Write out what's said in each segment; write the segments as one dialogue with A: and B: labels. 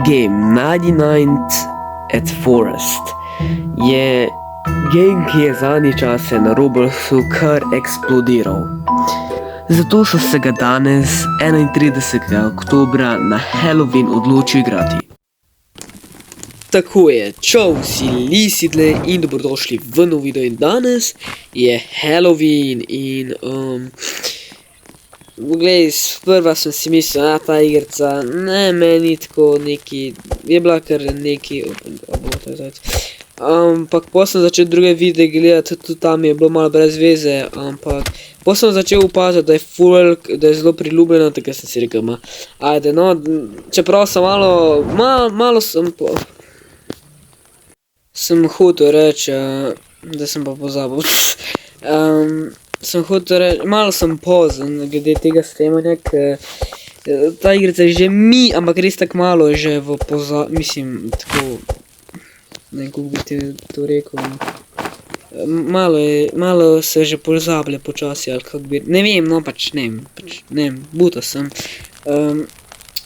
A: game 99th at Forest je game, ki je zadnji čase na Robloxu kar eksplodiral. Zato so se ga danes, 31. oktobra, na Halloween odločil igrati. Tako je, čau vsi lisidle in dobrodošli v nov video in danes je Halloween in glej, sprva sem si mislil, ta igrica, ne, meni tako neki, je bila kar neki, ampak potem sem začel druge videe gledati, tudi tam je bilo malo brez veze, ampak potem sem začel opaziti, da je da je zelo priljubljena, tako sem si rekel, ajde, no, čeprav sem malo sem hotel reči, da sem pa pozabil, sem hotel reči, malo sem pozen glede tega snemanja, ker ta igrica je že ampak res tako malo je že v mislim, tako, ne, kako bi ti to rekel, malo se že pozablja počasi, ali kako bi, ne vem, no, ne vem, buta sem.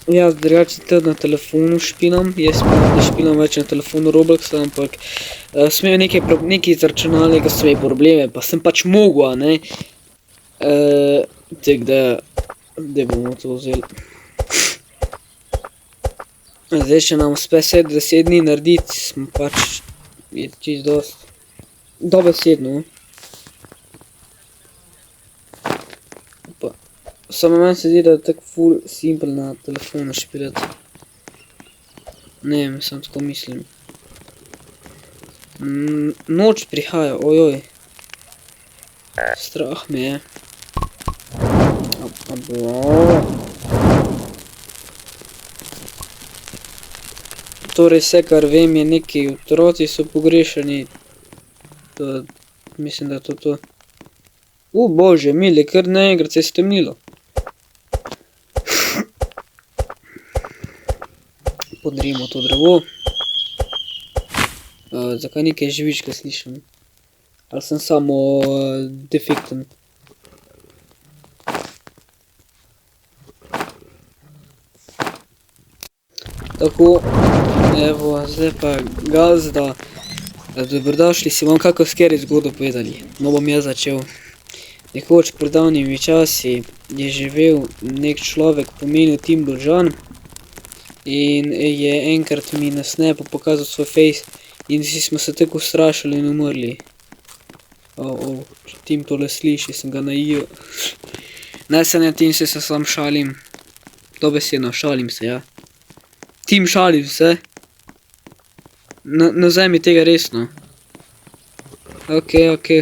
A: Jaz drugače tudi na telefonu špilam, jaz ne špilam več na telefonu Robloxa, ampak sem imel nekaj z računalnika, sem imel probleme, pa sem pač mogel, ne. Tako da bomo to vzeli. Zdaj še nam uspe 10 dni narediti, smo pač, je čisto dost, dobesedno. Samo meni se zdi, da je tako ful simpel na telefonu špilati. Ne vem, sem tako mislim. Noč prihaja, ojoj. Strah me je. Torej vse, kar vem, je neki otroci so pogrešani. Mislim, da je to. Bože, mili, kar naenkrat se je stemnilo. Podrimo to drevo. Zakaj nekaj živička slišim? Ali sem samo defekten? Tako, evo, zdaj pa gazda. Dobrodošli, si vam kako scary zgodbo povedali. No, bom jaz začel. Nekoč pred davnimi časi je živel nek človek po imenu Tim Božan in je enkrat mi na snapu pokazal svoj face in vsi smo se tako ustrašili in umrli. Če Tim tole sliši, sem ga najel. Ne se ne, Tim, se sam šalim. Dobesedno, šalim se, ja. Tim, šalim se. Ne vzemi tega resno. Ok,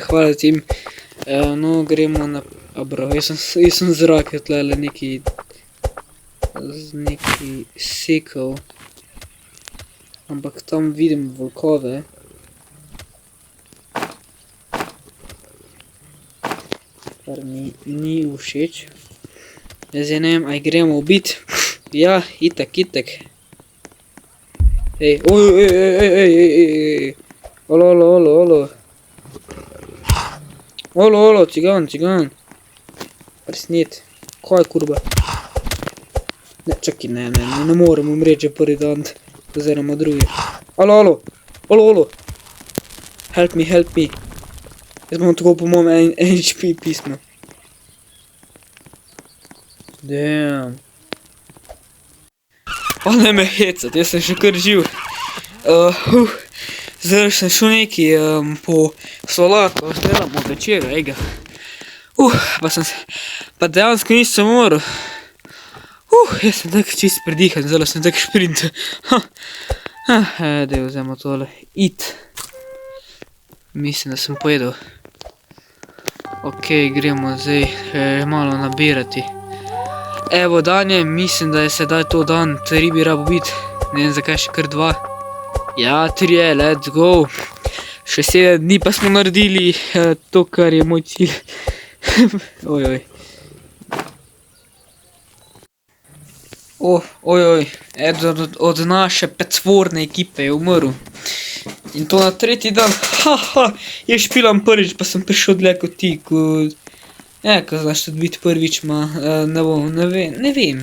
A: hvala, Tim. No, gremo na... Bro, jaz sem zrak, je tlele neki sekal. Ampak tam vidim volkove. Kar mi ni všeč. Zdaj ne vem, aj gremo ubit. Ja, itak. Ej, ej. Olo. Olo, cigan. Presnet. Kaj je kurba? Ne, čakaj, ne morem umreči prvi dan, oziroma drugi. Olo. Help me. Jaz bom tako po mojem HP pismo. Damn. Ne me hecat, jaz sem še kar živ. Zdaj sem šel neki po solako, delamo večera, ega. Pa dejansko nisem umrl. Jaz sem tako čist predihan, zdaj sem tako šprint. Daj vzemo tole. Mislim, da sem pojedel. Ok, gremo zdaj malo nabirati. Evo, dan je, mislim, da je sedaj to dan, 3 bi rabo biti. Ne vem, zakaj še kar 2. Ja, 3 je, let's go. Še 7 dni pa smo naredili to, kar je moj cilj. Ojoj. Eden od naše petvorne ekipe je umrl. In to na 3. dan. Jaz špilam prvič, pa sem prišel dlje kot ti, ko znaš tudi biti prvič, ne vem.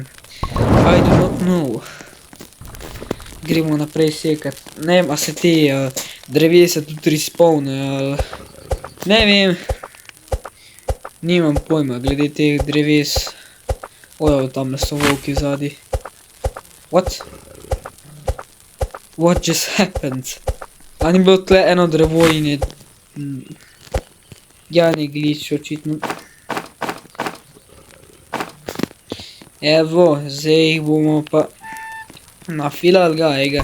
A: I do not know. gremo naprej sekat. Ne vem, a se te drevesa tudi respawne, ne vem. Nimam pojma, glede teh dreves. Ojo, tamle so volki vzadi. What? What just happened? A ni bilo tle eno drevo in je... Ja, ne glitch, očitno. Evo, zdaj jih bomo pa nafilali ga, ega.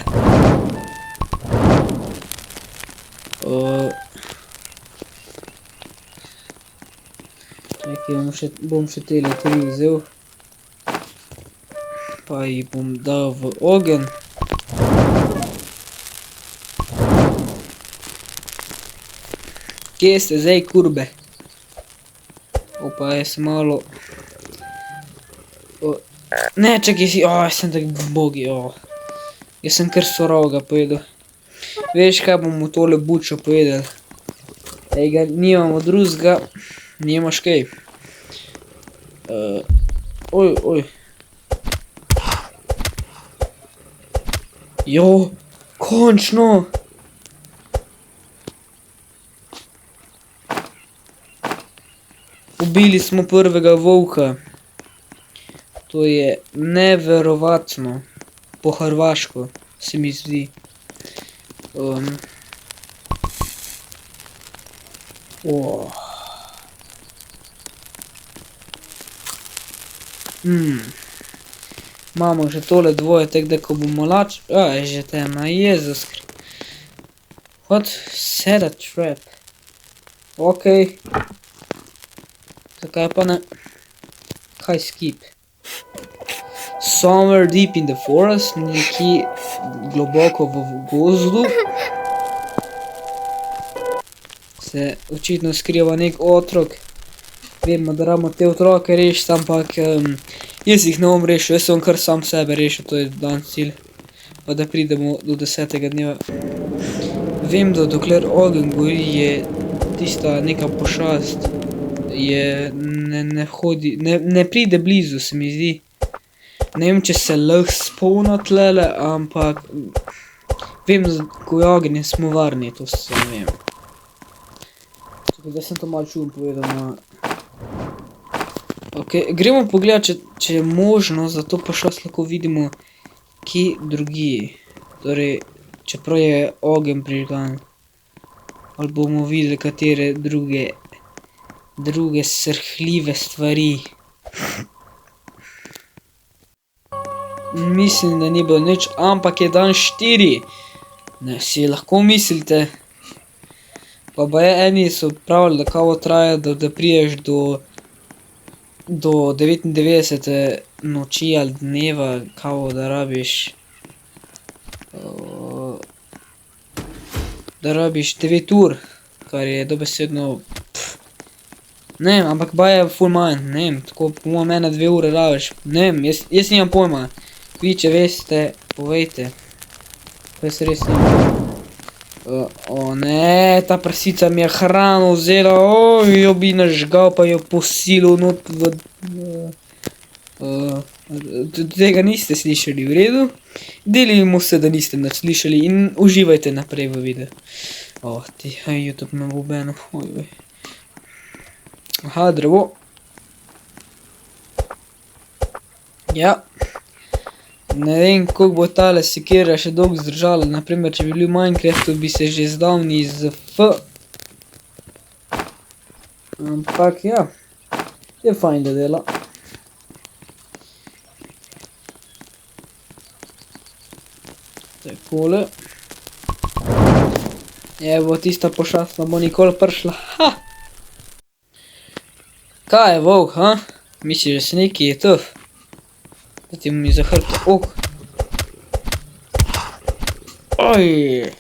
A: Čakaj, bom še tele 3 vzel. Pa jih bom dal v ogenj. Kje ste zdaj, kurbe? Opa, jaz sem malo... Ne, čakaj si, jaz sem tak bogi, Jaz sem kar surovega pojedel. Veš, kaj bomo tole bučo pojedel? Ejga, nimamo drugega, nimaš kaj. Oj. Jo, končno! Ubili smo prvega volka. To je neverovatno. Po hrvaško se mi zdi. Imamo že tole dvoje, tako da ko bomo je že tema, Jezus. What? Set a trap. Okej. Zakaj pa ne? Kaj skip? Somewhere deep in the forest, nekje globoko v gozdu, se očitno skriva nek otrok. Vemo, da rabimo te otroke rešiti, ampak jaz jih ne bom rešil, jaz sem kar sam sebe rešil, to je dan cilj. Pa da pridemo do 10. dneva. Vem, da dokler ogenj gori, je tista neka pošast, ne pride blizu, se mi zdi. Ne vem, če se lahko spawna tlele, ampak vem, da ko je ogenj, smo varni, to se ne vem. Tako da sem to malo čudno povedal. Ok, gremo pogledati, če je možno, zato pa šas lahko vidimo, kje drugi. Torej, čeprav je ogenj prižgan. Ali bomo videli, katere druge srhljive stvari. Mislim, da ni bilo nič, ampak je dan 4. Ne, si lahko mislite. Pa eni so pravili, da kao traja, da priješ do 99. noči ali dneva, kao da rabiš 9 ur, kar je dobesedno ne vem, ampak je full manj, ne vem, tako po mene 2 ure rabiš, ne vem, jaz nimam pojma. Vi, če veste, povejte. Jaz res nimam. O ne, ta prsica mi je hrano vzela, jo bi nažgal, pa jo posilil not v... Tega niste slišali, v redu? Delimo se, da niste nič slišali in uživajte naprej v videu. YouTube me bo beno, Aha, drevo. Ja. Ne vem, koliko bo tale sekira še dolgo zdržala. Naprimer, če bi bili v Minecraftu, bi se že zdavni z F. Ampak, ja. Je fajn, da dela. Takole. Evo, tista pošastna bo nikoli prišla. Ha! Kaj je, volk, ha? Misliš, da se neki je tuf? Da ti mi zahrta ok. Oj!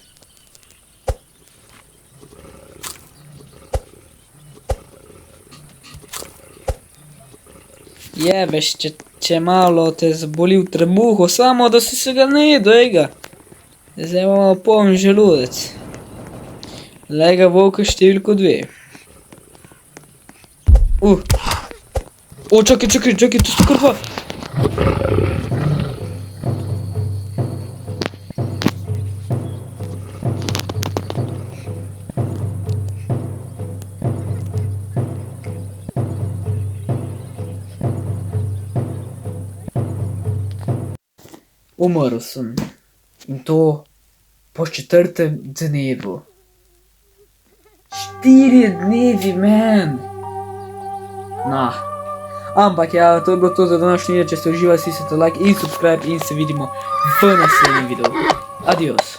A: Jebeš, če malo te zaboli v trebuhu, samo da si se ga ne jedo, ega. Zdaj imamo poln želudec. Lega volka številko 2. Čakaj, to so krva. Umrl sem. In to po 4. dnevu. 4 dnevi, man! Nah. Ampak ja, to je bilo to za današnji video. Če ste uživali, stisnite like in subscribe in se vidimo v naslednjem videu. Adios.